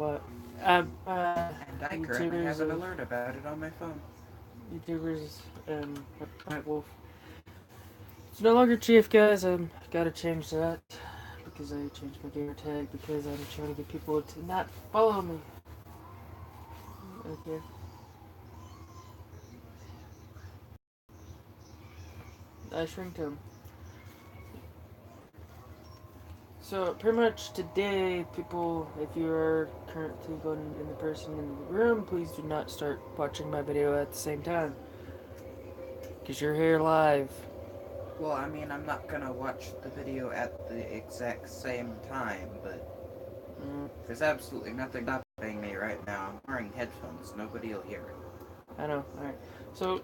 But And I currently YouTubers, have an alert about it on my phone. YouTubers, Night Wolf. It's no longer Chief, guys. Gotta change that because I changed my gamer tag because I'm trying to get people to not follow me. Okay. I shrink him. So pretty much today, people, if you are currently going in the person in the room, please do not start watching my video at the same time, because you're here live. Well, I mean, I'm not gonna watch the video at the exact same time, but there's absolutely nothing stopping me right now. I'm wearing headphones. Nobody will hear it. I know. All right. So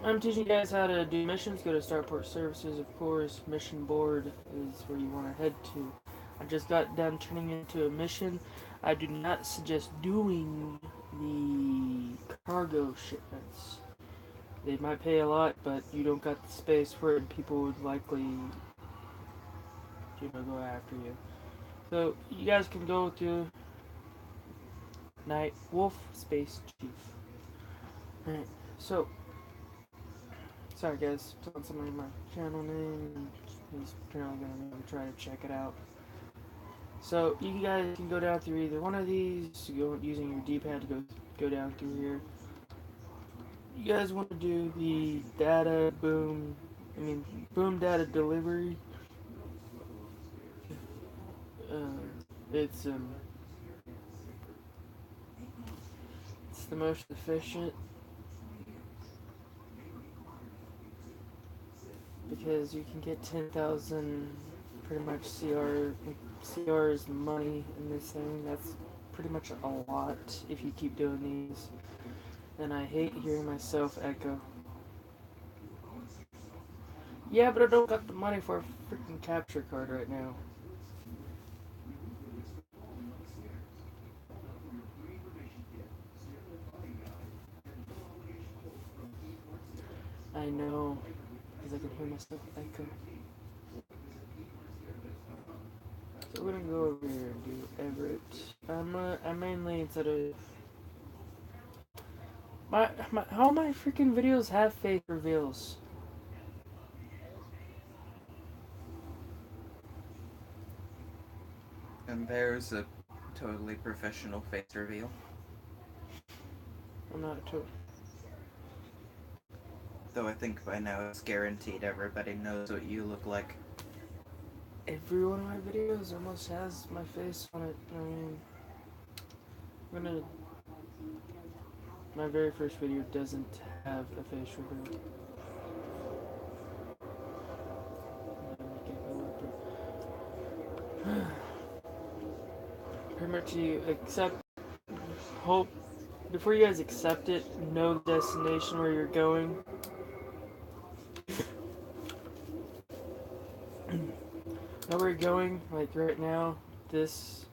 I'm teaching you guys how to do missions. Go to Starport Services, of course. Mission board is where you want to head to. I just got done turning into a mission. I do not suggest doing the cargo shipments. They might pay a lot, but you don't got the space for it, and people would likely, go after you. So you guys can go to Night Wolf Space Chief. Alright, so sorry guys, telling somebody my channel name, and he's apparently gonna try to check it out. So you guys can go down through either one of these. You go using your D-pad to go down through here. You guys want to do the boom data delivery. It's it's the most efficient because you can get 10,000 pretty much CR's money in this thing. That's pretty much a lot if you keep doing these. And I hate hearing myself echo. Yeah, but I don't got the money for a freaking capture card right now. I know, because I can hear myself echo. So we're gonna go over here and do Everett. I mainly, instead of how my freaking videos have fake reveals. And there's a totally professional face reveal. I'm not too. Though I think by now it's guaranteed everybody knows what you look like. Every one of my videos almost has my face on it. I mean, I'm gonna. My very first video doesn't have a face reveal. Pretty much you accept, hope, before you guys accept it, know the destination where you're going. Know where you're going, like right now, this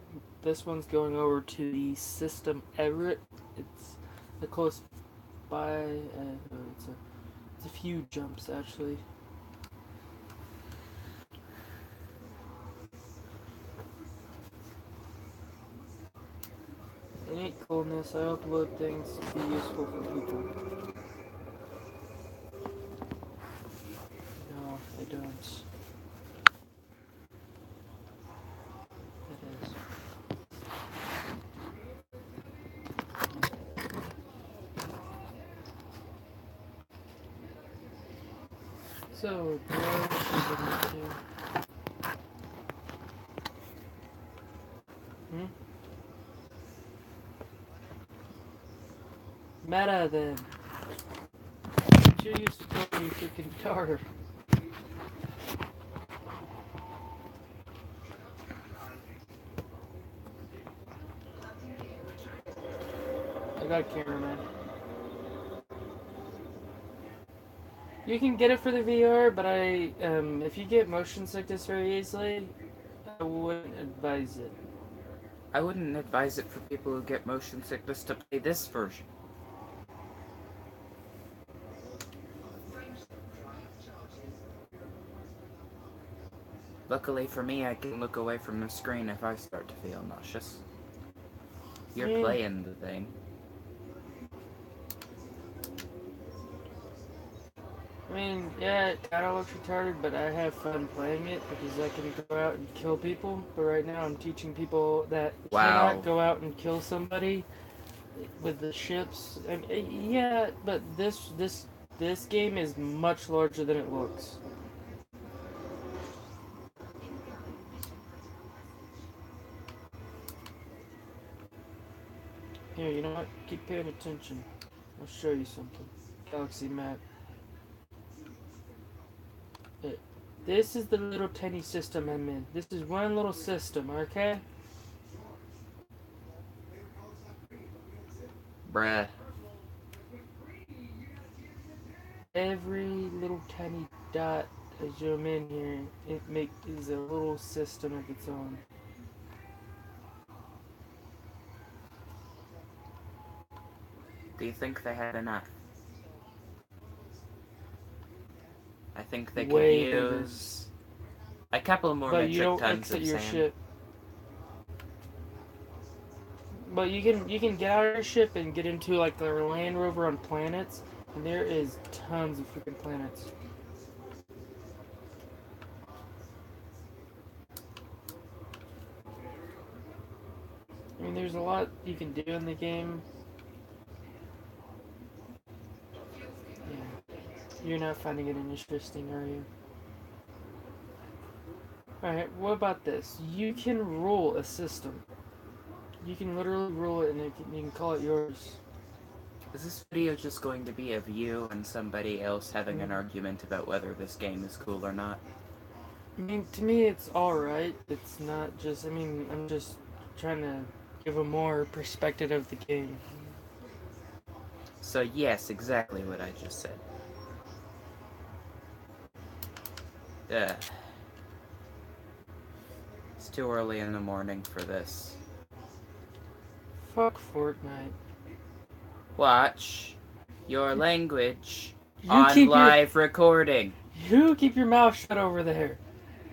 one's going over to the System Everett. It's the close by, it's a few jumps actually. It ain't coolness. I upload things to be useful for people. No, I don't. It is. So, where should we get to? Meta then. You used to call me freaking Tar. I got cameraman. You can get it for the VR, but if you get motion sickness very easily, I wouldn't advise it. I wouldn't advise it for people who get motion sickness to play this version. Luckily for me, I can look away from the screen if I start to feel nauseous. You're playing the thing. I mean, yeah, it kind of looks retarded, but I have fun playing it because I can go out and kill people. But right now I'm teaching people that cannot go out and kill somebody with the ships. I mean, yeah, but this game is much larger than it looks. Here, you know what? Keep paying attention. I'll show you something. Galaxy map. This is the little tiny system I'm in. This is one little system, okay? Bruh. Every little tiny dot I zoom in here, is a little system of its own. Do you think they had enough? I think they could use a couple more metric tons of sand. Ship. But you can get out of your ship and get into like the Land Rover on planets, and there is tons of freaking planets. I mean, there's a lot you can do in the game. Yeah. You're not finding it interesting, are you? Alright, what about this? You can rule a system. You can literally rule it and you can call it yours. Is this video just going to be of you and somebody else having an argument about whether this game is cool or not? I mean, to me it's alright. It's not just, I mean, I'm just trying to give a more perspective of the game. So yes, exactly what I just said. It's too early in the morning for this. Fuck Fortnite. Watch your language on live recording. You keep your mouth shut over there.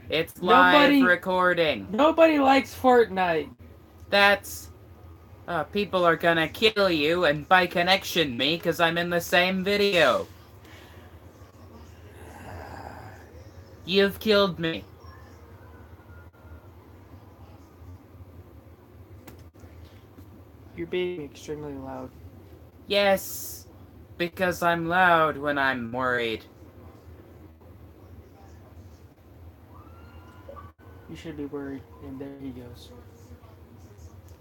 It's live recording. Nobody likes Fortnite. That's... people are gonna kill you and by connection me because I'm in the same video. You've killed me. You're being extremely loud. Yes, because I'm loud when I'm worried. You should be worried, and there he goes.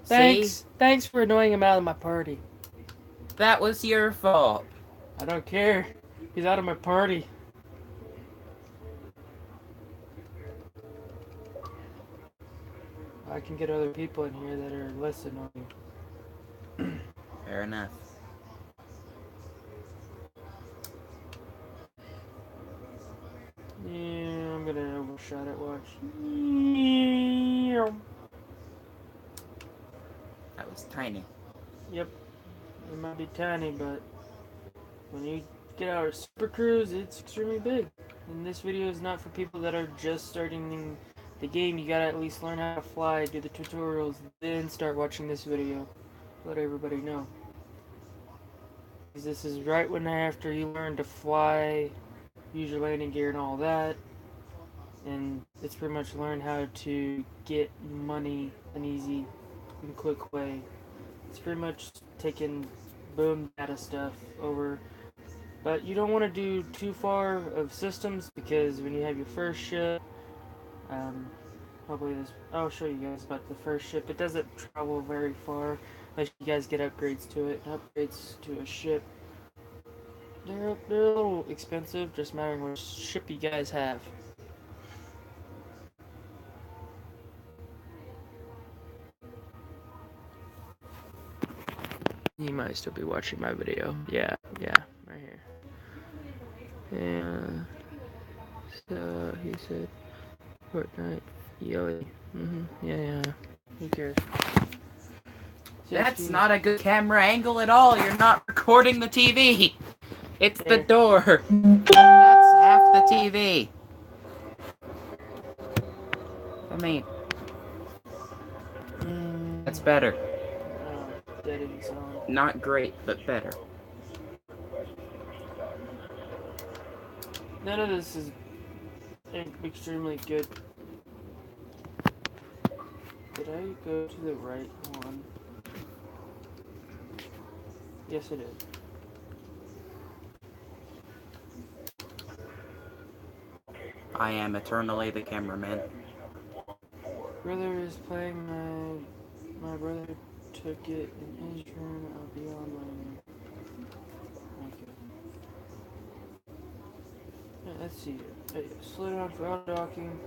See? Thanks for annoying him out of my party. That was your fault. I don't care. He's out of my party. I can get other people in here that are less annoying. Fair enough. Yeah, I'm gonna overshot it, watch. That was tiny. Yep. It might be tiny, but when you get out of Super Cruise, it's extremely big. And this video is not for people that are just starting the game. You gotta at least learn how to fly, do the tutorials, then start watching this video. Let everybody know. Because this is right when after you learn to fly, use your landing gear and all that. And it's pretty much learn how to get money an easy and quick way. It's pretty much taking boom data stuff over. But you don't want to do too far of systems because when you have your first ship, hopefully I'll show you guys about the first ship. It doesn't travel very far unless you guys get upgrades to it. Upgrades to a ship, they're a little expensive, just mattering what ship you guys have. You might still be watching my video. Yeah, right here. And so he said, Fortnite, Yoey. Yeah. Who cares? That's not a good camera angle at all. You're not recording the TV. It's the door. That's half the TV. I mean, that's better. settings on. Not great, but better. None of this is extremely good. Did I go to the right one? Yes, I did. I am eternally the cameraman. Brother is playing my brother took it in his room. I'll be online. Okay. Yeah, let's see here. Slow down for auto docking.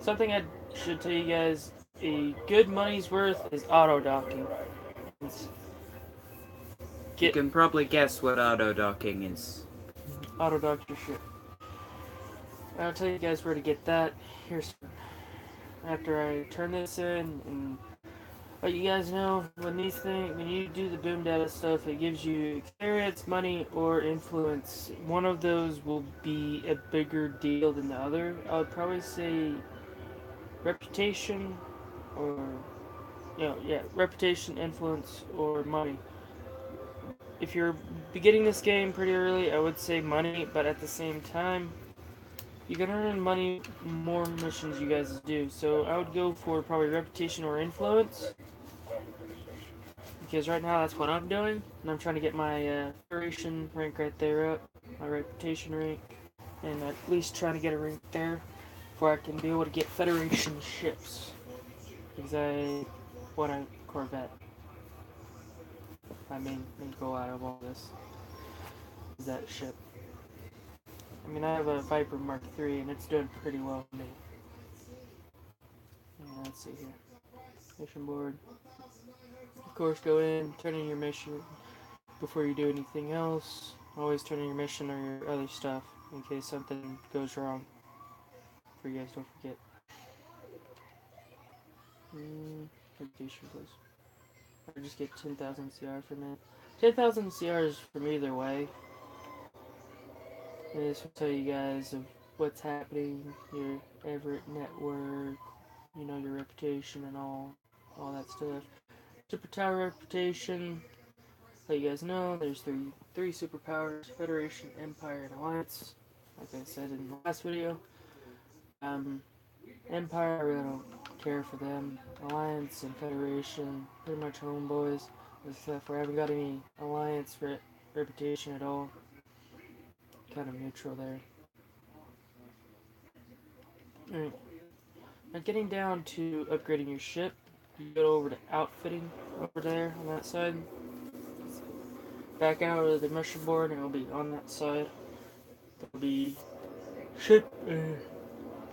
Something I should tell you guys, a good money's worth is auto docking. You can probably guess what auto docking is. Auto dock your ship. I'll tell you guys where to get that. Here's after I turn this in and let you guys know when you do the boom data stuff, it gives you experience, money, or influence. One of those will be a bigger deal than the other. I would probably say reputation, or reputation, influence, or money. If you're beginning this game pretty early, I would say money, but at the same time, you can earn money more missions you guys do. So I would go for probably reputation or influence. Because right now that's what I'm doing. And I'm trying to get my Federation rank right there up. My reputation rank. And at least trying to get a rank there. Before I can be able to get Federation ships. Because I want a Corvette. My main goal out of all this is that ship. I mean, I have a Viper Mark III and it's doing pretty well for me. Let's see here. Mission board. Of course, go in, turn in your mission before you do anything else. Always turn in your mission or your other stuff in case something goes wrong. For you guys, don't forget. Reputation, please. Or just get 10,000 CR from it. 10,000 CRs from either way. This will tell you guys of what's happening, your Everett network, you know, your reputation and all that stuff. Super Tower reputation. Let you guys know there's three superpowers: Federation, Empire, and Alliance. Like I said in the last video. Empire, I really don't care for them. Alliance and Federation, pretty much homeboys. Except for I haven't got any Alliance reputation at all. Kind of neutral there. Alright. Now getting down to upgrading your ship, you go over to outfitting over there on that side. Back out of the mission board and it'll be on that side. There'll be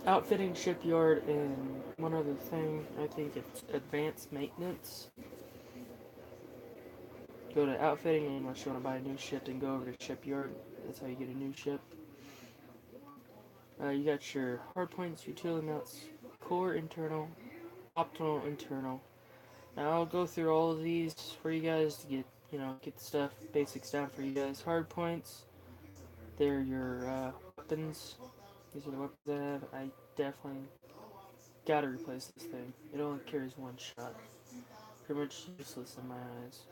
outfitting, shipyard, and one other thing. I think it's advanced maintenance. Go to outfitting unless you want to buy a new ship, and go over to shipyard. That's how you get a new ship. You got your hardpoints, utility mounts, core internal, optimal internal. Now I'll go through all of these for you guys to get the stuff, basics down for you guys. Hardpoints, they're your weapons. These are the weapons I have. I definitely gotta replace this thing. It only carries one shot. Pretty much useless in my eyes.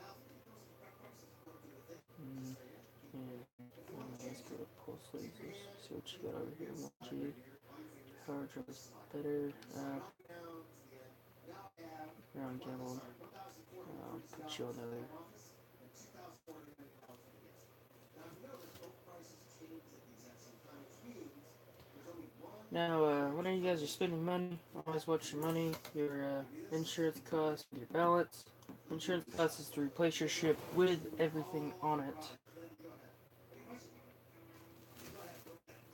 Let's go to pulse lasers. See what you got over here. G. Power drive is better. You're on Gimbal. I'll put you on there. Now, whenever you guys are spending money, always watch your money, your insurance costs, your balance. Insurance costs is to replace your ship with everything on it.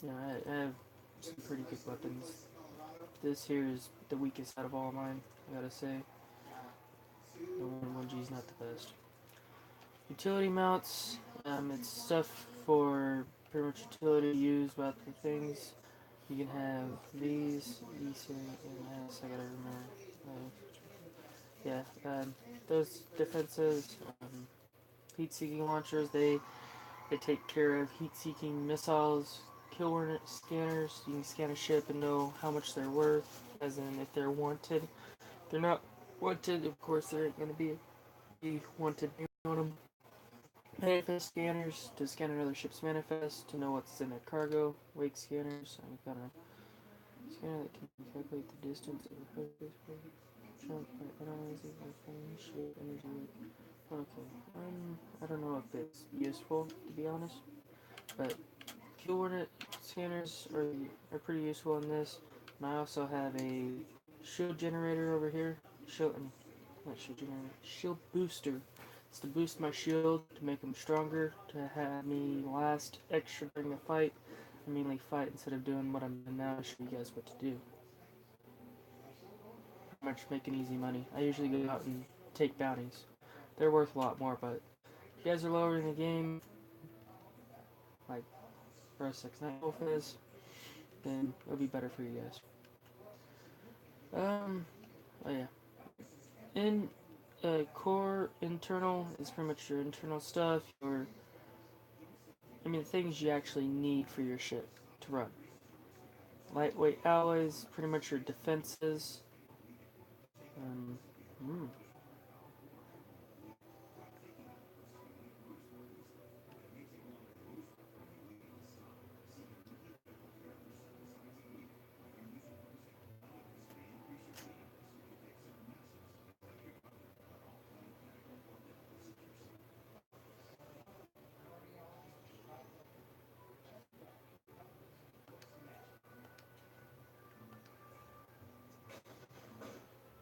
I have some pretty good weapons. This here is the weakest out of all of mine, I gotta say. The 1G is not the best. Utility mounts, it's stuff for pretty much utility use about the things. You can have these and this, I gotta remember. Those defenses, heat-seeking launchers, they take care of heat-seeking missiles, kill warrant scanners. You can scan a ship and know how much they're worth, as in if they're wanted. If they're not wanted, of course there ain't gonna be be wanted on them. Manifest scanners to scan another ship's manifest to know what's in their cargo. Wake scanners, I got a scanner that can calculate the distance of the focus jump by analyzing the phone shape energy. Okay, I don't know if it's useful to be honest, but coordinate scanners are pretty useful in this. And I also have a shield generator over here. Not shield generator, shield booster. It's to boost my shield, to make them stronger, to have me last extra during the fight. I mainly fight instead of doing what I'm doing now to show you guys what to do. Pretty much making easy money. I usually go out and take bounties. They're worth a lot more, but if you guys are lower in the game, like Burst 6 Wolf is, then it'll be better for you guys. Oh yeah. In core internal is pretty much your internal stuff, things you actually need for your ship to run. Lightweight alloys, pretty much your defenses.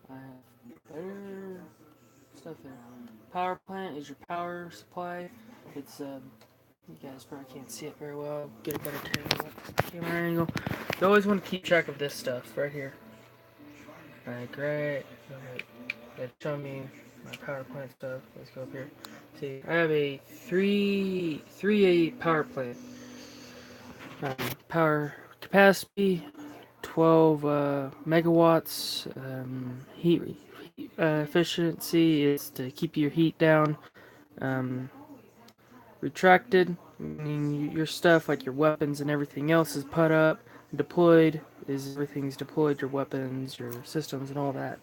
I have better stuff there. Power plant is your power supply. It's you guys probably can't see it very well. Get a better camera angle. You always want to keep track of this stuff right here. Alright, great. Alright, show me my power plant stuff. Let's go up here. See, I have a 3A power plant. Power capacity 12 megawatts. Heat efficiency is to keep your heat down. Retracted, meaning your stuff like your weapons and everything else is put up. Deployed is everything's deployed, your weapons, your systems, and all that.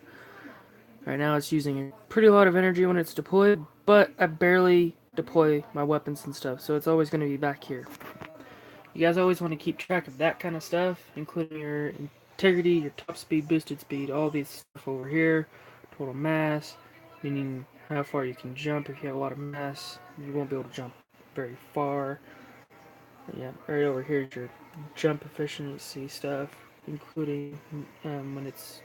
Right now it's using a pretty lot of energy when it's deployed, but I barely deploy my weapons and stuff, so it's always going to be back here. You guys always want to keep track of that kind of stuff, including your integrity, your top speed, boosted speed, all these stuff over here. Total mass, meaning how far you can jump. If you have a lot of mass, you won't be able to jump very far. Yeah, right over here is your jump efficiency stuff, including when it's,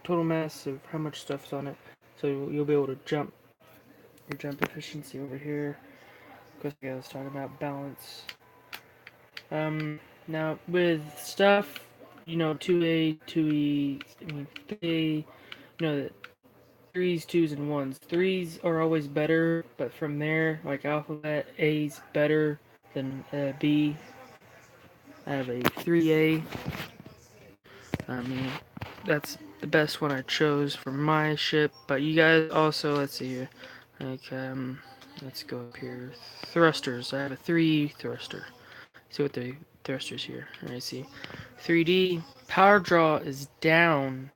total mass of how much stuff's on it. So you'll be able to jump. Your jump efficiency over here. Because I was talking about balance. Now with stuff, 2A, 2E, 3A, the 3s, 2s, and 1s. 3s are always better, but from there, like alphabet, A's better than B. I have a 3A. That's the best one I chose for my ship, but you guys also, let's see here, let's go up here, thrusters. I have a 3 thruster. See what the thrusters here. Alright, see. 3D, power draw is down,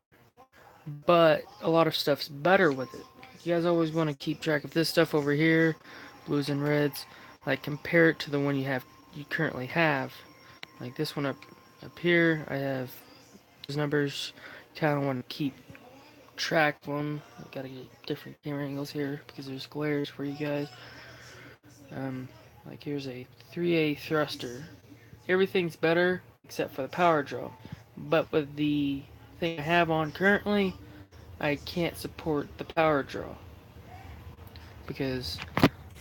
but a lot of stuff's better with it. You guys always want to keep track of this stuff over here, blues and reds, like compare it to the one you currently have. Like this one up here, I have those numbers. Kind of want to keep track of them. I gotta get different camera angles here because there's glares for you guys. Like here's a 3A thruster. Everything's better except for the power draw. But with the thing I have on currently, I can't support the power draw. Because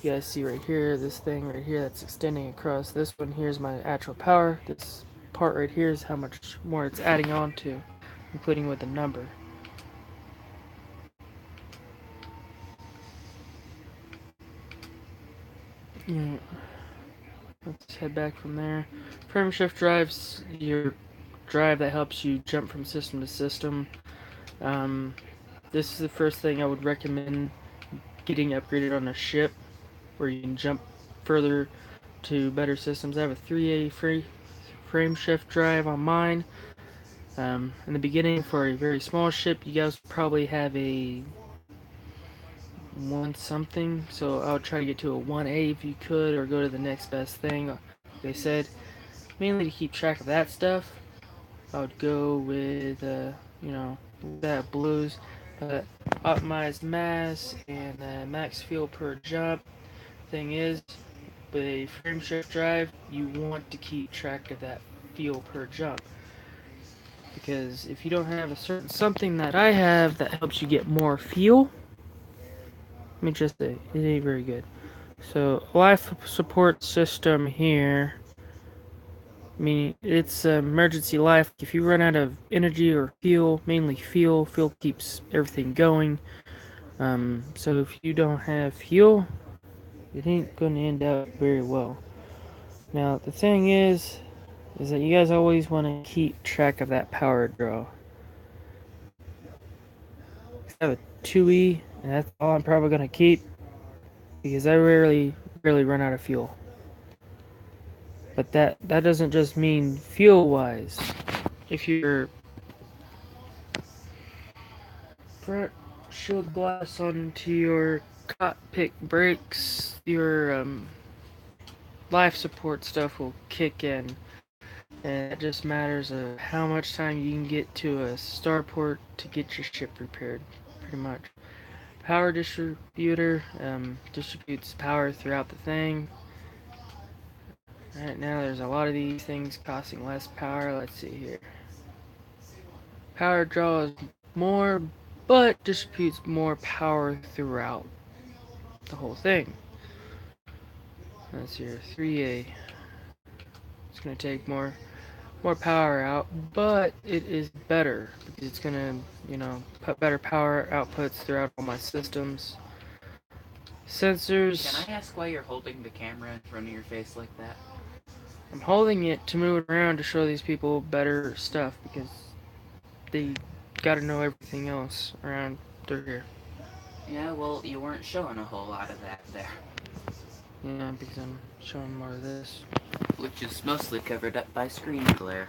you guys see right here, this thing right here that's extending across. This one here is my actual power. This part right here is how much more it's adding on to, including with the number. Yeah. Let's head back from there. Frame shift drives, your drive that helps you jump from system to system. This is the first thing I would recommend getting upgraded on a ship, where you can jump further to better systems. I have a 3A frame shift drive on mine. In the beginning, for a very small ship, you guys probably have a 1 something, so I would try to get to a 1A if you could, or go to the next best thing. They said mainly to keep track of that stuff. I would go with that blues, optimized mass and max fuel per jump. Thing is, with a frame shift drive, you want to keep track of that fuel per jump, because if you don't have a certain something that I have that helps you get more fuel, let me just say it ain't very good. So life support system here, meaning it's emergency life. If you run out of energy or fuel, mainly fuel keeps everything going. So if you don't have fuel, it ain't gonna end up very well. Now the thing is that you guys always want to keep track of that power draw. I have a 2E, and that's all I'm probably gonna keep, because I rarely run out of fuel. But that doesn't just mean fuel wise. If your front shield glass onto your cockpit breaks, your life support stuff will kick in, and it just matters of how much time you can get to a starport to get your ship repaired, pretty much. Power distributor distributes power throughout the thing. Right now there's a lot of these things costing less power. Let's see here. Power draws more, but distributes more power throughout the whole thing. That's your 3A. It's going to take more power out, but it is better because it's going to, put better power outputs throughout all my systems. Sensors. Can I ask why you're holding the camera in front of your face like that? I'm holding it to move it around to show these people better stuff, because they gotta know everything else around through here. Yeah, well, you weren't showing a whole lot of that there. Yeah, because I'm showing more of this. Which is mostly covered up by screen glare.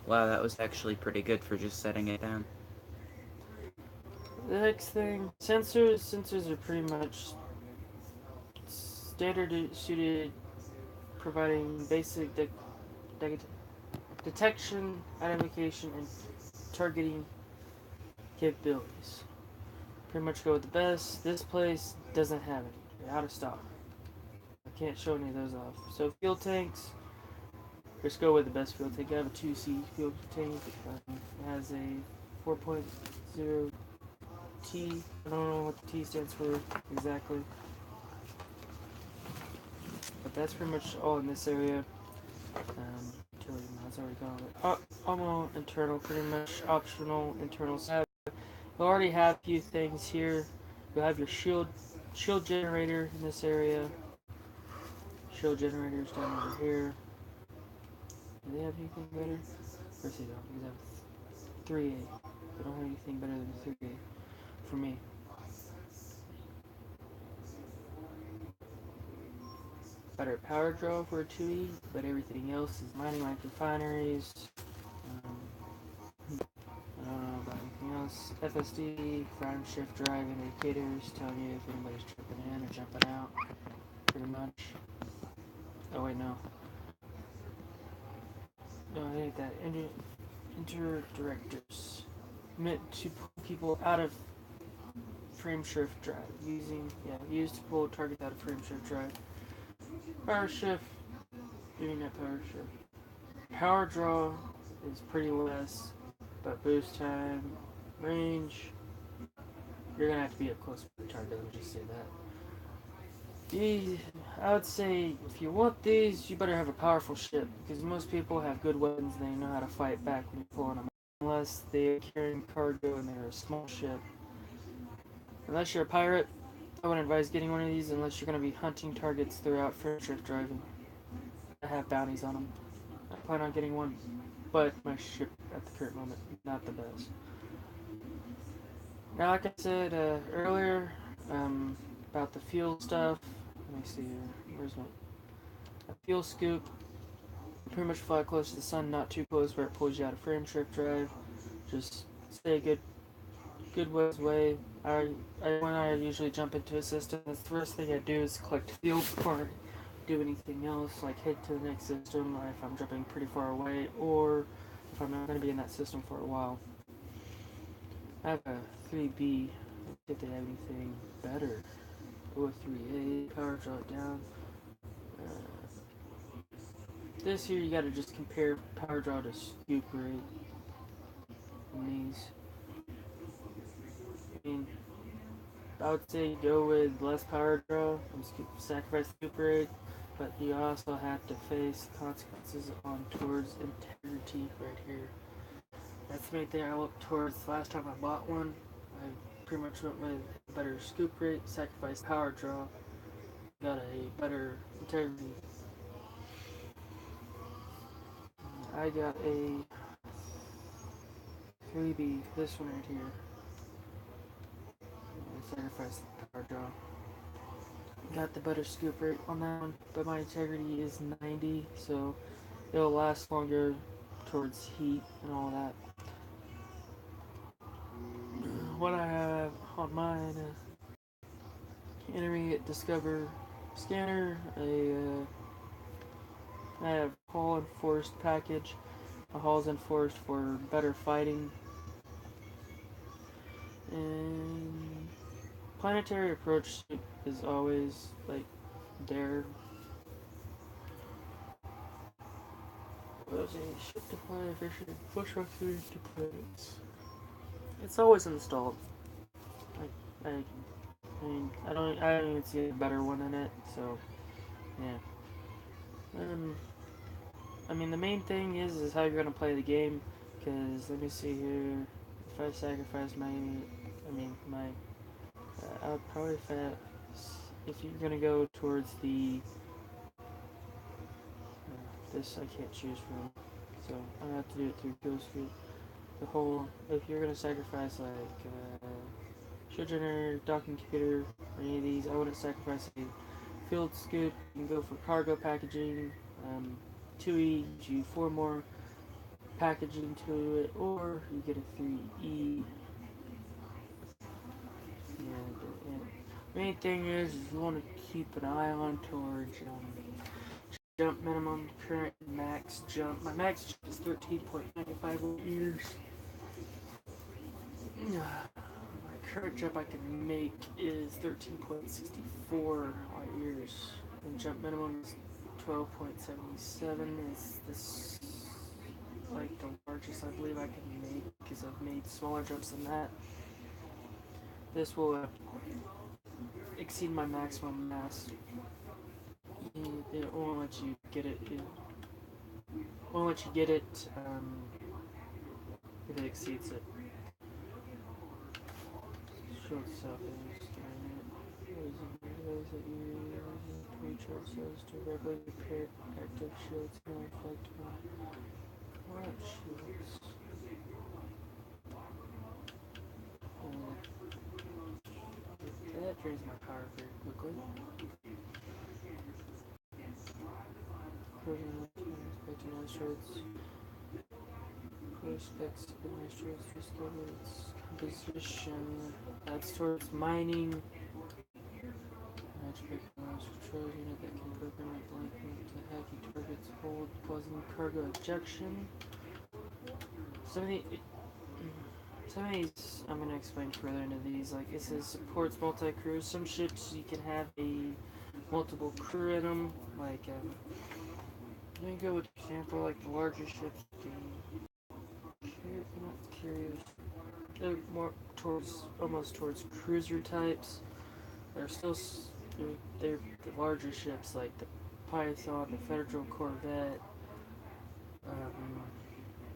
Wow, that was actually pretty good for just setting it down. The next thing, sensors are pretty much standard suited, providing basic detection, identification, and targeting capabilities. Pretty much go with the best. This place doesn't have any. They're out of stock. I can't show any of those off. So fuel tanks, just go with the best fuel tank. I have a 2C fuel tank. It has a 4.0 T. I don't know what the T stands for exactly, but that's pretty much all in this area. Utility mods, already got it. Almost internal, pretty much optional internal set. You already have a few things here. You'll have your shield generator in this area. Shield generators down over here. Do they have anything better? Of course they don't, because I have 3A. They don't have anything better than 3A for me. Better power draw for a 2E, but everything else is mining like refineries. I don't know about anything else. FSD, front shift drive indicators telling you if anybody's tripping in or jumping out, pretty much. Oh wait, no. No, I hate that. Interdirectors. Meant to pull people out of frame shift drive. Used to pull targets out of frame shift drive. Power shift. Doing that power shift. Power draw is pretty less, but boost time, range, you're gonna have to be up close to the target. Let me just say that. I would say if you want these, you better have a powerful ship, because most people have good weapons and they know how to fight back when you're pulling them out. Unless they're carrying cargo and they're a small ship. Unless you're a pirate, I wouldn't advise getting one of these unless you're going to be hunting targets throughout frame shift driving. I have bounties on them. I plan on getting one, but my ship at the current moment, not the best. Now, like I said earlier, about the fuel stuff, let me see here, where's my fuel scoop? Pretty much fly close to the sun, not too close where it pulls you out of frame shift drive. Just stay a good good way. When I usually jump into a system, the first thing I do is collect field before I do anything else, like head to the next system if I'm jumping pretty far away, or if I'm not going to be in that system for a while. I have a 3B. Let's see if they have anything better. Or 3A, power draw it down. This here, you gotta just compare power draw to scoop rate in these. I mean, I would say go with less power draw and sacrifice scoop rate, but you also have to face consequences on towards integrity right here. That's the main thing I looked towards last time I bought one. I pretty much went with a better scoop rate, sacrificed power draw, got a better integrity. I got a 3B, this one right here. I sacrificed the power draw. Got the better scoop rate on that one, but my integrity is 90, so it'll last longer towards heat and all that. What I have on mine, Intermediate Discover Scanner, I have Hall Enforced package. A Hall's Enforced for better fighting. And Planetary Approach is always like there. Ship to planet efficient push rock to planets. It's always installed. I mean, I don't even see a better one in it. So, yeah. I mean, the main thing is how you're gonna play the game. Cause let me see here. If I sacrifice I would probably if you're gonna go towards the this I can't choose from, so I have to do it through Ghost Scoop. The whole if you're gonna sacrifice like shield generator, docking computer, or any of these, I wouldn't sacrifice a field scoop. You can go for cargo packaging. 2E gives you 4 more packaging to it, or you get a 3E. Main thing is you want to keep an eye on towards jump minimum, current max jump. My max jump is 13.95 years. My current jump I can make is 13.64 light years. And jump minimum is 12.77. Is this like the largest I believe I can make because I've made smaller jumps than that. This will exceed my maximum mass. It won't let you get it. It won't let you get it if it exceeds it. Show itself as ways that you recharge cells to regularly repair active shields and reflect on what shields. That drains my power very quickly. Aspects of asteroids discover its composition. That's towards mining. Magic control unit that can program a blanket to hacking targets hold, causing cargo ejection. Some of these I'm gonna explain further into these. Like it says supports multi-crew. Some ships you can have multiple crew in them. Like let me go with example like the larger ships. Not curious. They're more almost towards cruiser types. They're the larger ships like the Python, the Federal Corvette,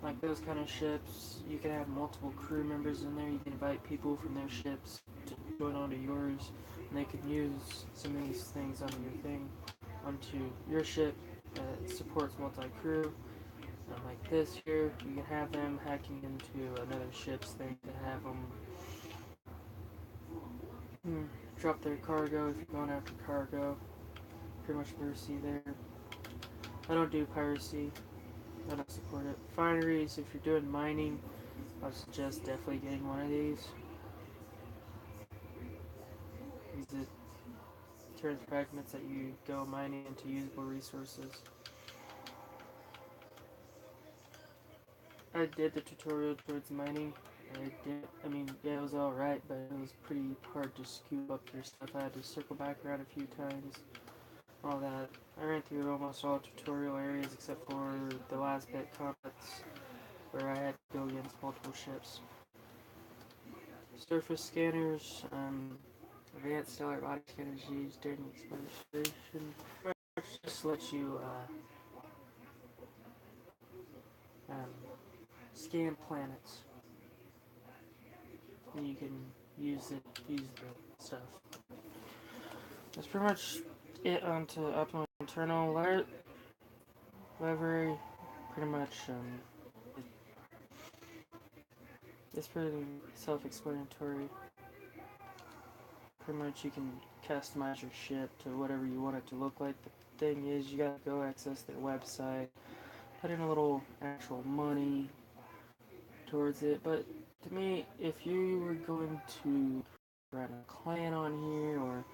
like those kind of ships. You can have multiple crew members in there. You can invite people from their ships to join onto yours, and they can use some of these things onto your ship that supports multi-crew. Like this here, you can have them hacking into another ship's thing to have them drop their cargo if you're going after cargo. Pretty much piracy there. I don't do piracy. I don't support it. Fineries, if you're doing mining, I would suggest definitely getting one of these. it turns fragments that you go mining into usable resources. I did the tutorial towards mining. I mean, yeah, it was alright, but it was pretty hard to scoop up your stuff. I had to circle back around a few times. All that. I ran through almost all tutorial areas except for the last bit combats where I had to go against multiple ships. Surface scanners, advanced stellar body scanners used during exploration. Just lets you scan planets. And you can use the stuff. That's pretty much it onto Optimal Internal Library. Pretty much, it's pretty self-explanatory. Pretty much you can customize your ship to whatever you want it to look like. The thing is, you gotta go access their website, put in a little actual money towards it. But to me, if you were going to run a clan on here or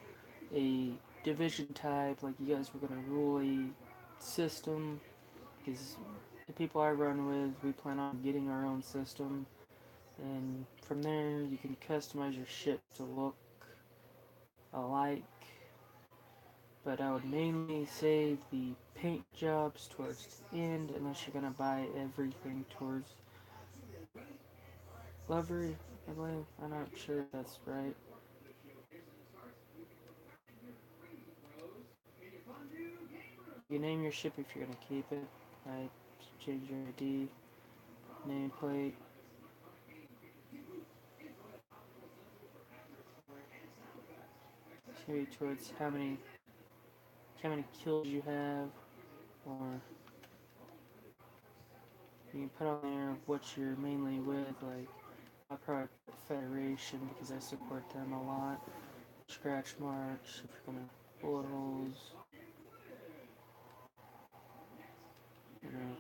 a division type, like you guys were gonna rule a system, because the people I run with, we plan on getting our own system, and from there you can customize your ship to look alike. But I would mainly save the paint jobs towards the end, unless you're gonna buy everything towards livery, I believe. I'm not sure if that's right. You name your ship if you're gonna keep it. Right? Change your ID, nameplate. It's gonna be towards how many kills you have, or you can put on there what you're mainly with. Like, I'll probably put Federation because I support them a lot. Scratch marks, if you're gonna bullet holes. You know,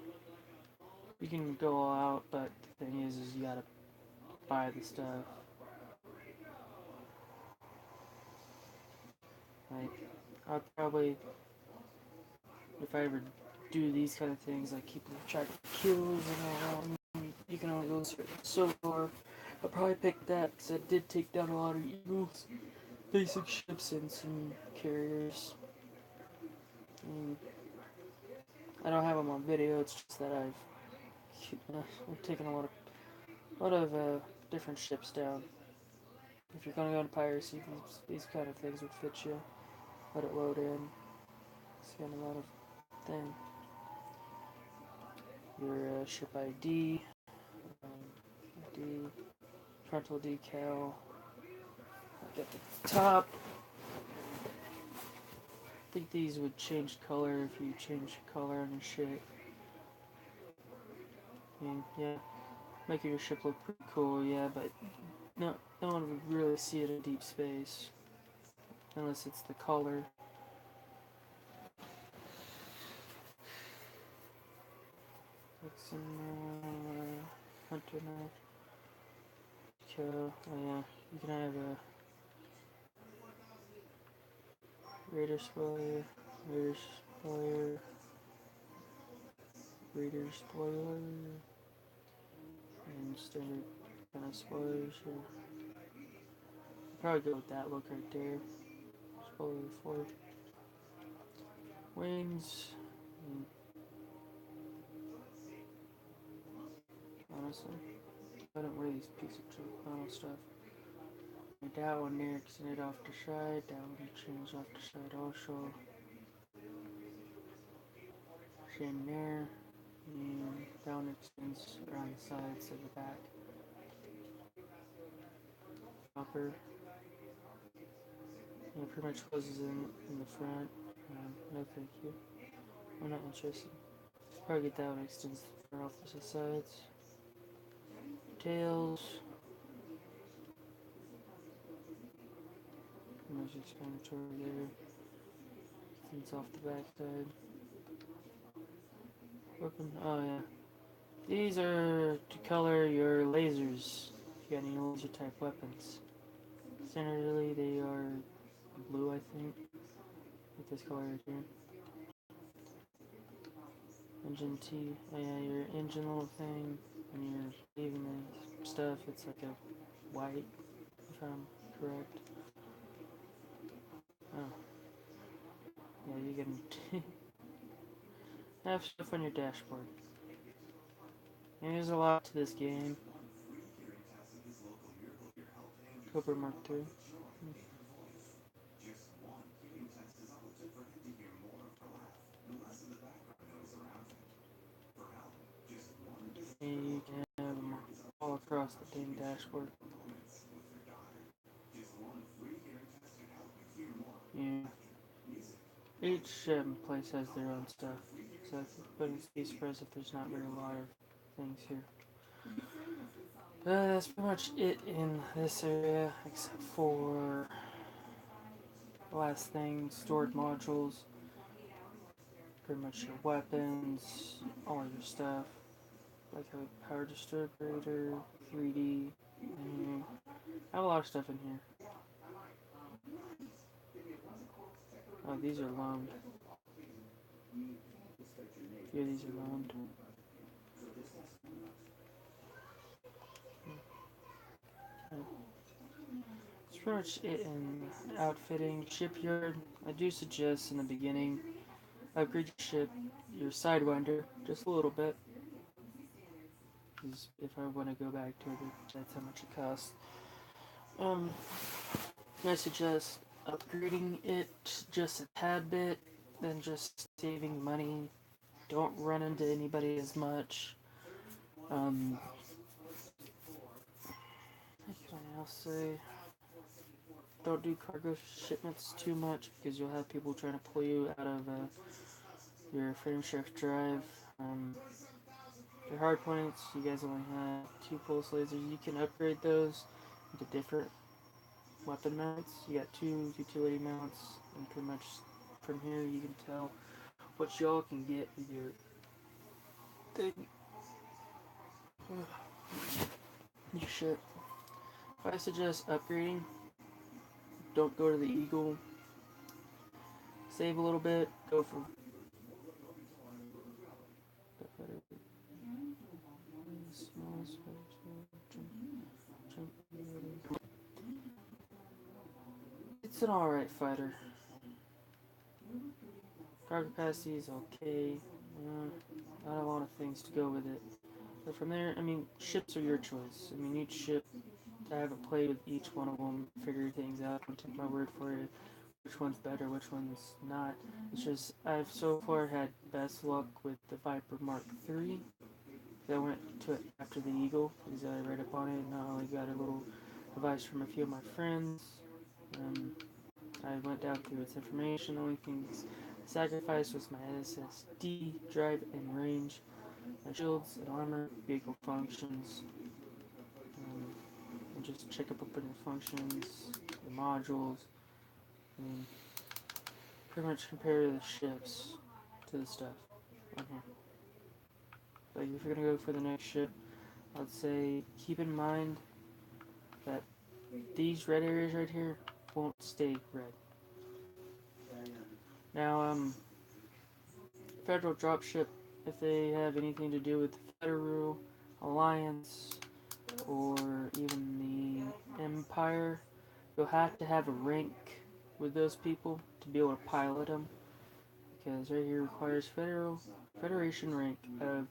you can go all out, but the thing is you gotta buy the stuff. Like, I'd probably, if I ever do these kind of things, like keeping track of kills and all that, you can only go so far. I'll probably pick that because I did take down a lot of Eagles, basic ships, and some carriers. I don't have them on video. It's just that I've taken a lot of different ships down. If you're gonna go into piracy, these kind of things would fit you. Let it load in. Scan a lot of things. Your ship ID, frontal decal. At the top. I think these would change color if you change color on your ship. I mean, yeah, making your ship look pretty cool, yeah, but no one would really see it in deep space unless it's the color. Like some hunter knife. Kill. Oh yeah, you can have a Raider spoiler, Raider spoiler, and standard kind of spoilers. Probably go with that look right there. Spoiler forward. Wings. Honestly, I don't wear these pieces of panel stuff. That one there extended off the side, that one changed off the side also. Same there, and that one extends around the sides of the back. Upper. And it pretty much closes in the front. No thank you. I'm not interested. Probably get that one extends for opposite sides. Tails. Pretty much explanatory there. Extends off the back side. Weapon. Oh yeah. These are to color your lasers. If you got any laser type weapons. Generally they are blue, I think. Like this color right here. Engine T. Oh yeah, your engine little thing. When you're leaving the stuff, it's like a white, if I'm correct. Oh. Yeah, you can have stuff on your dashboard. And there's a lot to this game. Cobra Mark III. And you can have them all across the dang dashboard. Yeah. Each place has their own stuff. So I wouldn't be surprised if there's not very a lot of things here. That's pretty much it in this area, except for the last thing, stored modules. Pretty much your weapons, all your stuff, like a power distributor, 3D, and I have a lot of stuff in here. Oh, these are loaned. Yeah, these are loaned. That's pretty much it in outfitting. Shipyard, I do suggest in the beginning, upgrade your ship, your Sidewinder, just a little bit. Because if I want to go back to it, that's how much it costs. I suggest upgrading it just a tad bit, then just saving money. Don't run into anybody as much. What can I else say? Don't do cargo shipments too much because you'll have people trying to pull you out of your frameshift drive. Your hard points, you guys only have 2 pulse lasers. You can upgrade those into different weapon mounts. You got 2 utility mounts, and pretty much from here you can tell what y'all can get with your thing. Your ship. If I suggest upgrading, don't go to the Eagle. Save a little bit. Go for. It's an alright fighter. Cargo capacity is okay. Not a lot of things to go with it. But from there, I mean, ships are your choice. I mean, each ship, I haven't played with each one of them, figured things out, don't take my word for it, which one's better, which one's not. It's just, I've so far had best luck with the Viper Mark III. I went to it after the Eagle, because I read up on it, and I only got a little advice from a few of my friends. I went down through its information. The only thing sacrificed was my SSD drive and range, my shields and armor, vehicle functions, and just check up on the functions, the modules, and pretty much compare the ships to the stuff on here. Like if you're gonna go for the next ship, I'd say keep in mind that these red areas right here won't stay red. Now, Federal dropship, if they have anything to do with the Federal Alliance or even the Empire, you'll have to have a rank with those people to be able to pilot them. Because right here requires Federation rank of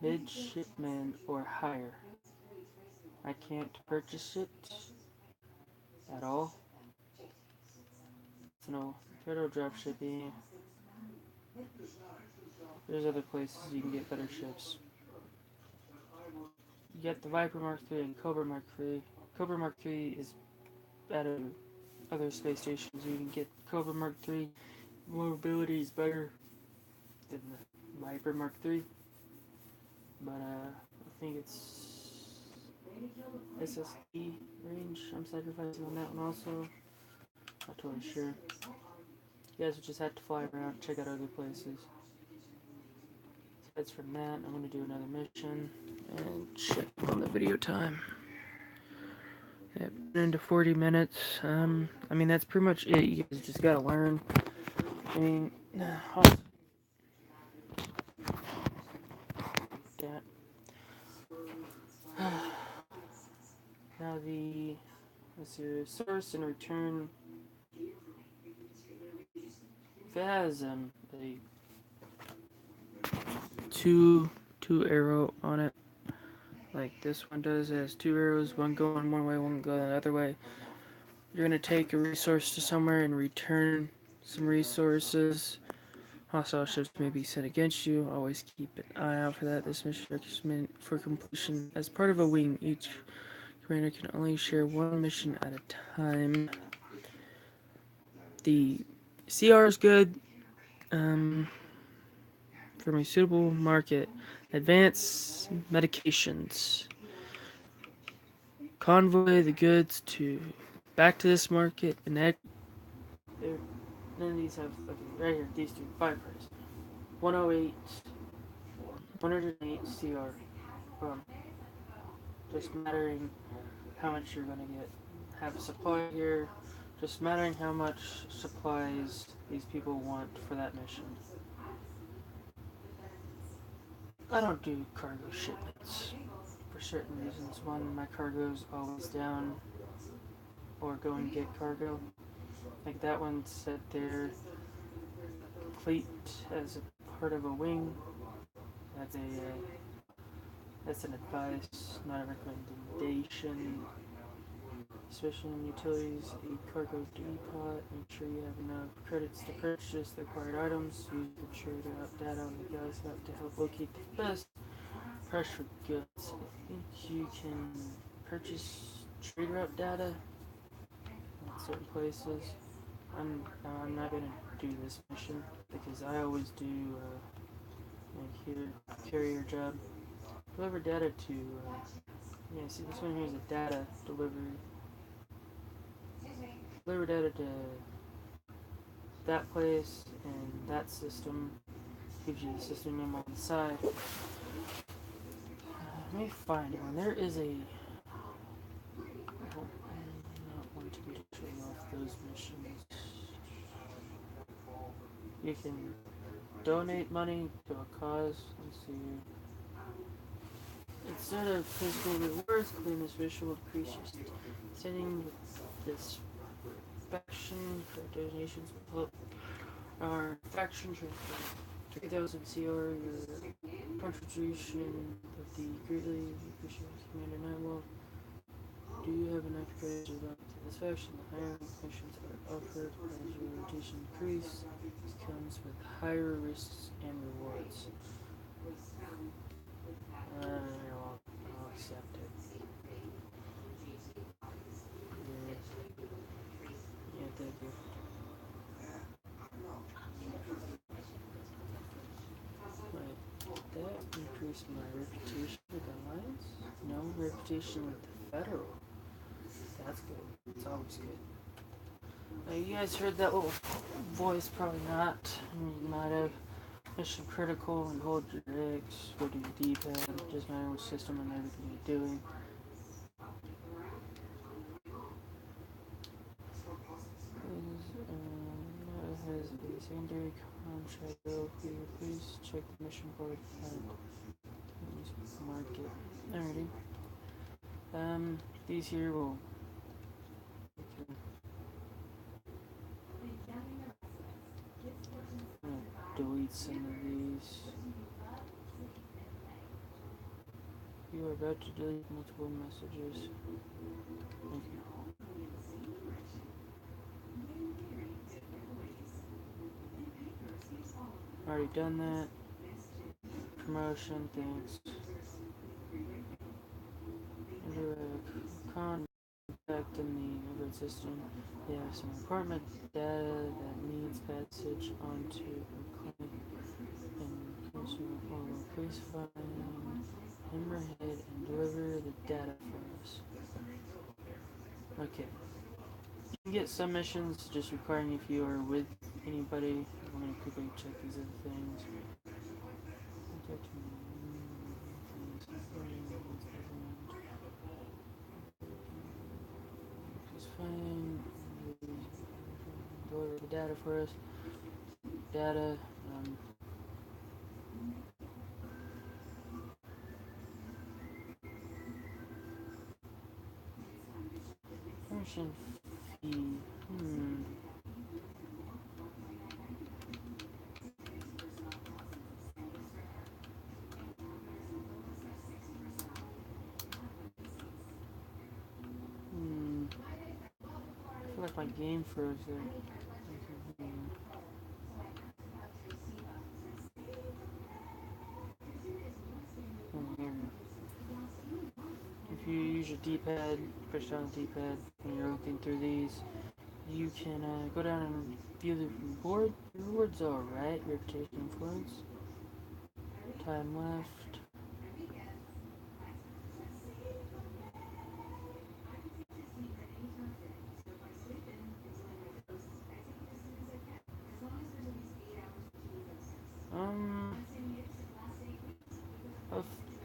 midshipman or higher. I can't purchase it at all. So no, Federal dropshipping. There's other places you can get better ships. You get the Viper Mark III and Cobra Mark III. Cobra Mark III is at other space stations. You can get Cobra Mark III. Mobility is better than the Viper Mark III. But I think it's SSD range. I'm sacrificing on that one also. Not totally sure. You guys would just have to fly around, check out other places. That's from that. I'm going to do another mission and check on the video time. Into 40 minutes. I mean, that's pretty much it. You guys just gotta learn. I mean, also, damn it. Now let's see, source and return. If it has a two arrow on it, like this one does, it has two arrows, one going one way, one going the other way. You're gonna take a resource to somewhere and return some resources. Hostile ships may be sent against you. Always keep an eye out for that. This mission is meant for completion as part of a wing. Each commander can only share one mission at a time. The CR is good. From a suitable market. Advance medications. Convoy the goods to back to this market and none of these have, okay, right here, these two, 5 price. 108, 108 CR. Just mattering how much you're gonna get. Have supply here. Just mattering how much supplies these people want for that mission. I don't do cargo shipments for certain reasons. One, my cargo's always down, or go and get cargo. Like that one said there, complete as a part of a wing. That's an advice, not a recommendation. Especially in utilities, a cargo depot. Make sure you have enough credits to purchase the required items. Use the trade route data on the guys map to help locate the best price for goods. I think you can purchase trade route data in certain places. I'm not gonna do this mission because I always do like here carrier job. Deliver data to yeah, see this one here is a data delivery. Deliver data to that place and that system. Gives you the system name on the side. Let me find one. There is a I not want to be showing off those missions. You can donate money to a cause. Let's see. Instead of physical rewards, claim this mission will increase your standing with this faction for donations. Our faction transfer 3,000 CR. Your contribution of the greatly appreciated Commander Nightwolf. Do you have enough credits to belong to this faction? The higher missions are offered as your rotation increases. This comes with higher risks and rewards. I'll accept it. Yeah, thank you. That increased my reputation with the Alliance? No, reputation with the Federal. That's good. It's always good. You guys heard that little voice? Probably not. You might have. Mission critical and hold your X. Go to your D-pad. Just matter which system and everything you're doing. Has a secondary contract. Please check the mission board and market. Alrighty. These here will. Delete some of these. You are about to delete multiple messages. Thank you. Already done that. Promotion, thanks. Under a contact in the overt system, they have some important data that needs passage onto a client and consumer portal. Please find Hammerhead and deliver the data for us. Okay. You can get some missions just requiring if you are with anybody. I'm going to quickly check these other things. Deliver the data for us. Data. Permission fee. I feel like my game froze there. If you use your D-pad, push down the D-pad when you're looking through these, you can go down and view the reward. The rewards are alright. Reputation influence. Time left.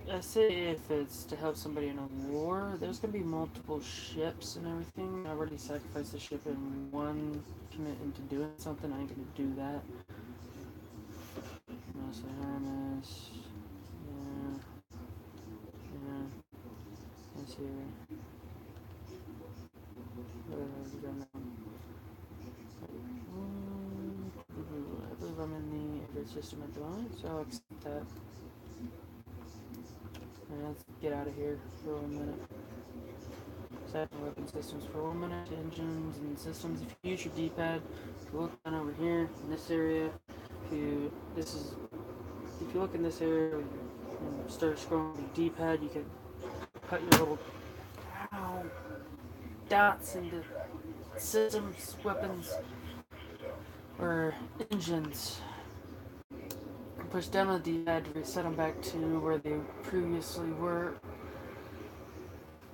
I say if it's to help somebody in a war, there's gonna be multiple ships and everything. I already sacrificed a ship in one commit into doing something. I ain't gonna do that. Mostly Hermes. Yeah. Let's see. I believe I'm in the average system at the moment, so I'll accept that. And let's get out of here for 1 minute. Set weapon systems for 1 minute. Engines and systems. If you use your D-pad, if you look down over here in this area, if you look in this area and start scrolling with your D-pad, you can cut your little dots into systems, weapons, or engines. Push down on the D-pad to reset them back to where they previously were.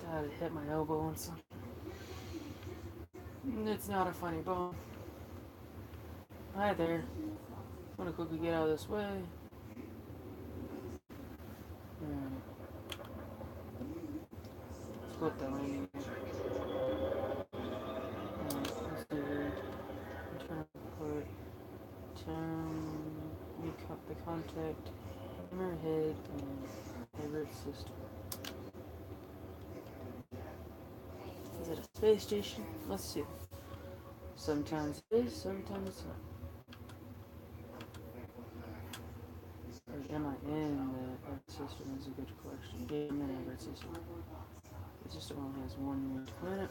God, it hit my elbow on something. It's not a funny bone. Hi there. Want to quickly get out of this way. Let's put that landing. Let's do internal port. The contact, hammerhead, and favorite system. Is it a space station? Let's see. Sometimes it is, sometimes it's not. Or am I in the Earth system is a good question. Yeah, I'm in the Earth system. The system only has one planet.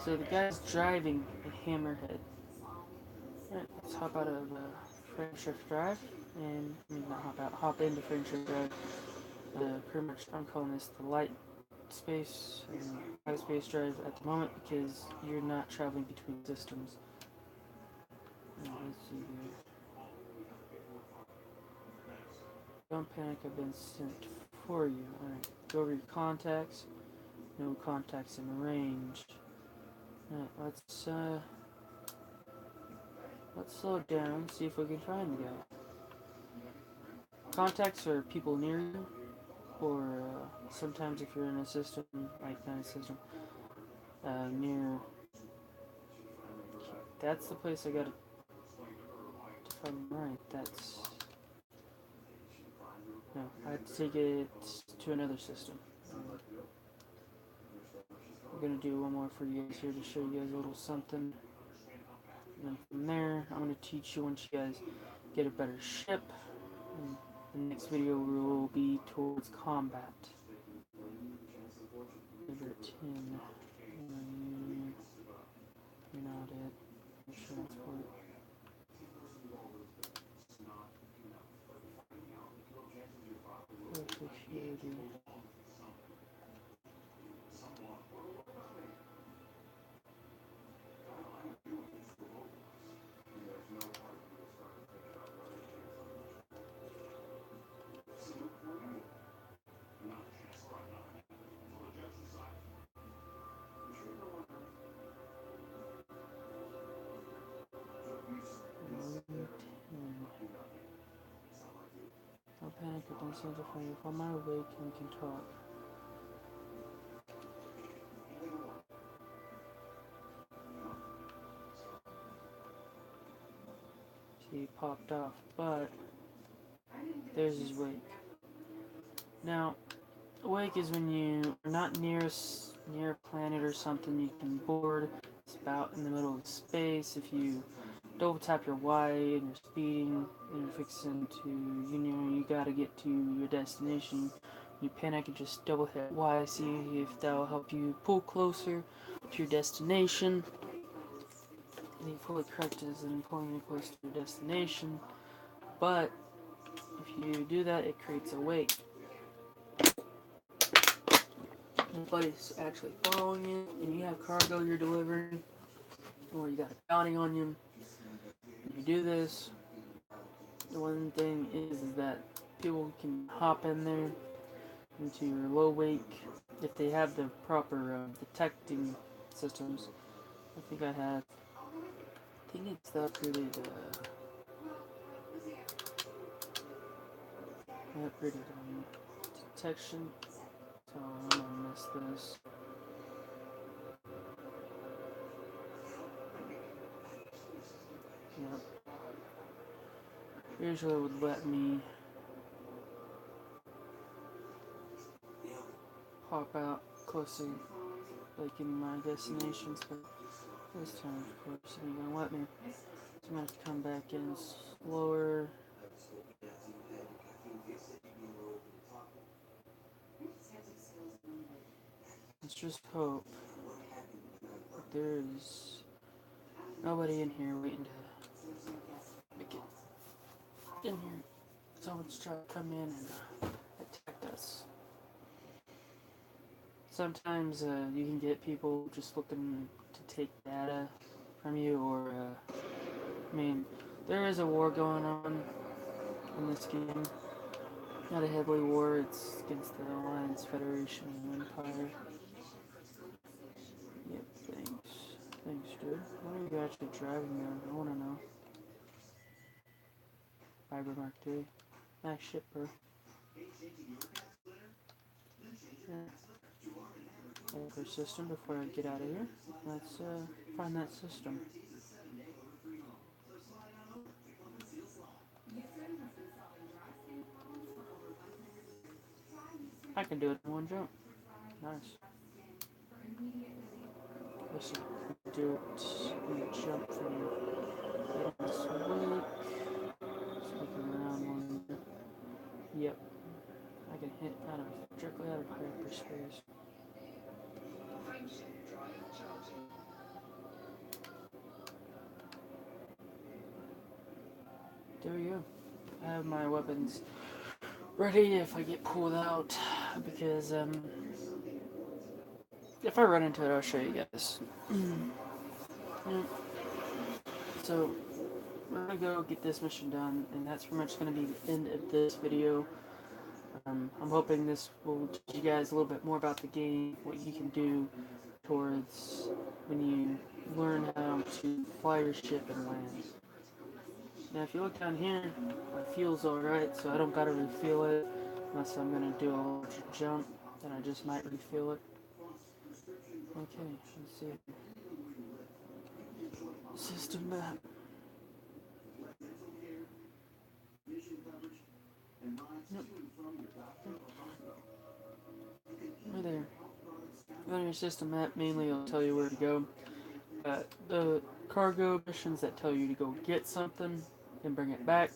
So the guy's driving a hammerhead. Alright, let's hop out of Frameshift Drive and hop into Frameshift Drive. Pretty much, I'm calling this the light space and high space drive at the moment because you're not traveling between systems. Let's see here. Don't panic, I've been sent for you. Alright, go over your contacts. No contacts in range. Alright, let's slow down, see if we can find the guy. Contacts are people near you, or sometimes if you're in a system, like that system, near. That's the place I gotta. If I'm right, that's. No, I have to take it to another system. I'm gonna do one more for you guys here to show you guys a little something. And then from there, I'm going to teach you once you guys get a better ship. And the next video will be towards combat. Number 10. You're not it. Transport. Security. Don't panic, I don't send it for you. On my way, we can talk. See, he popped off, but there's his wake. Now, a wake is when you are not near a planet or something. You can board. It's about in the middle of space. If you double tap your Y and you're speeding and you're fixing to, you gotta get to your destination. You panic and just double hit Y, see if that will help you pull closer to your destination. The fully correct is in pulling you close to your destination, but if you do that, it creates a wake. Nobody's actually following you, and you have cargo you're delivering, or you got a bounty on you. If you do this, the one thing is that people can hop in there into your low wake if they have the proper detecting systems. I think it's the upgraded detection, so I'm gonna miss this. Yep. Usually it would let me pop out closer, like in my destinations, but this time, of course, it ain't gonna let me. So I'm gonna have to come back in slower. Let's just hope that there's nobody in here waiting to make it in here. Someone's trying to come in and attack us. Sometimes you can get people just looking to take data from you, or I mean, there is a war going on in this game. Not a heavily war, it's against the Alliance, Federation, and Empire. Yep, thanks. Thanks, dude. What are you actually driving there? I wanna know. Fiber Mark III. Nice ship, bro. Anchor system before I get out of here. Let's find that system. I can do it in one jump. Nice. Listen, do it in a jump from this way. Sneaking around one. Yep. I can hit directly out of hyperspace. There we go. I have my weapons ready if I get pulled out, because if I run into it, I'll show you guys. Yeah. So we're gonna go get this mission done, and that's pretty much gonna be the end of this video. I'm hoping this will teach you guys a little bit more about the game, what you can do towards when you learn how to fly your ship and land. Now if you look down here, my fuel's alright, so I don't gotta refill it unless I'm gonna do a larger jump, then I just might refill it. Okay, let's see. System map. Nope. Right there. On your system map, mainly it'll tell you where to go. The cargo missions that tell you to go get something and bring it back.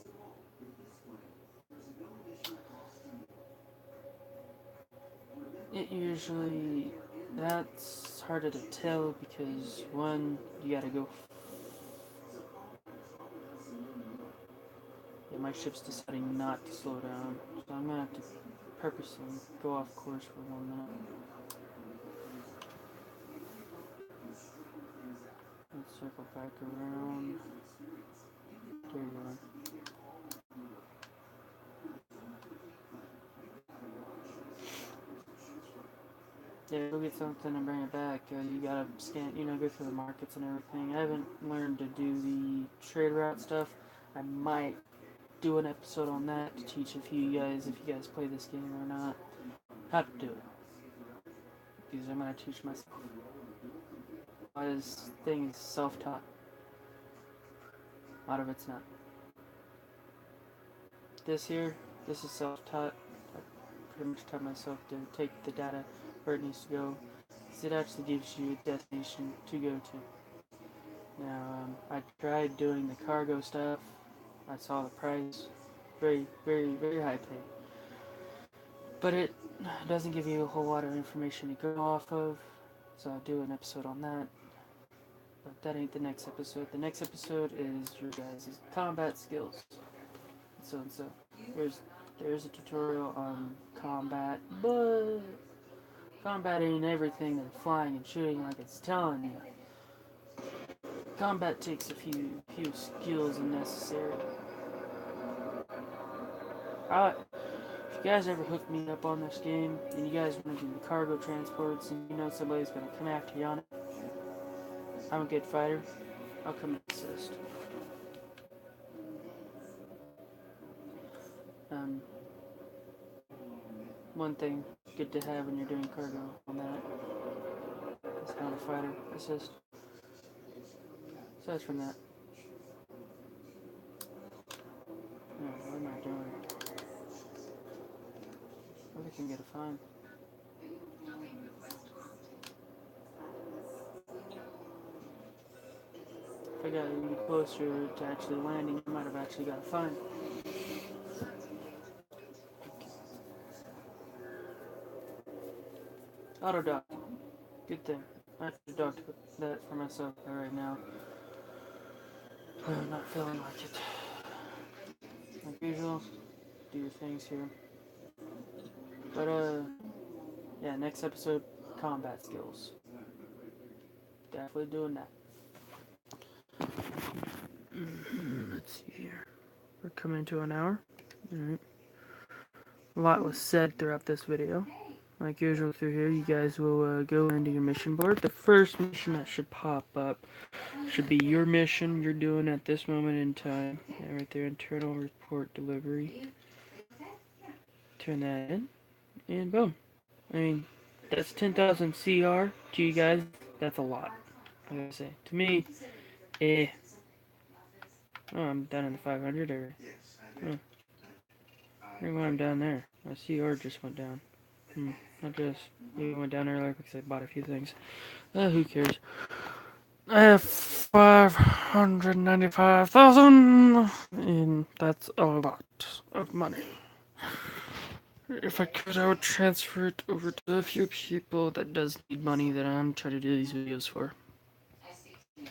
It usually, that's harder to tell because one, you gotta go. Yeah, my ship's deciding not to slow down, so I'm gonna have to purposely go off course for 1 minute. Let's circle back around. There you are. Yeah, go get something and bring it back. You gotta scan, go through the markets and everything. I haven't learned to do the trade route stuff. I might do an episode on that to teach if you guys play this game or not, how to do it. Because I'm gonna teach myself. This thing is self-taught. A lot of it's not. this is self-taught. I pretty much taught myself to take the data where it needs to go, because it actually gives you a destination to go to. Now, I tried doing the cargo stuff. I saw the price, very, very, very high pay. But it doesn't give you a whole lot of information to go off of, so I'll do an episode on that. But that ain't the next episode. The next episode is your guys' combat skills. So there's a tutorial on combat, but combat ain't everything and flying and shooting like it's telling you. Combat takes a few skills and necessary. If you guys ever hook me up on this game and you guys want to do the cargo transports and you know somebody's gonna come after you on it, I'm a good fighter. I'll come assist. One thing good to have when you're doing cargo on that is having a fighter assist. Aside from that, what am I doing? Maybe I can get a fine. If I got any closer to actually landing, I might have actually got a fine. Auto dock. Good thing. I have to dock that for myself right now. I'm not feeling like it. Like usual, do your things here. But yeah, next episode, combat skills. Definitely doing that. Let's see here. We're coming to an hour. Alright. A lot was said throughout this video. Like usual through here, you guys will go into your mission board. The first mission that should pop up should be your mission you're doing at this moment in time. Yeah, right there, internal report delivery. Turn that in, and boom. I mean, that's 10,000 CR to you guys. That's a lot. I gotta say. To me, oh, I'm down in the 500 or. Oh. Maybe when I'm down there. My CR just went down. Not just. It went down earlier because I bought a few things. Who cares? I have 595,000, and that's a lot of money. If I could, I would transfer it over to a few people that does need money that I'm trying to do these videos for.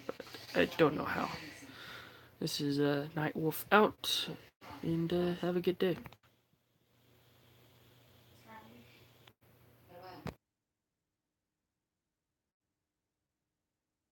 But I don't know how. This is Nightwolf out, and have a good day.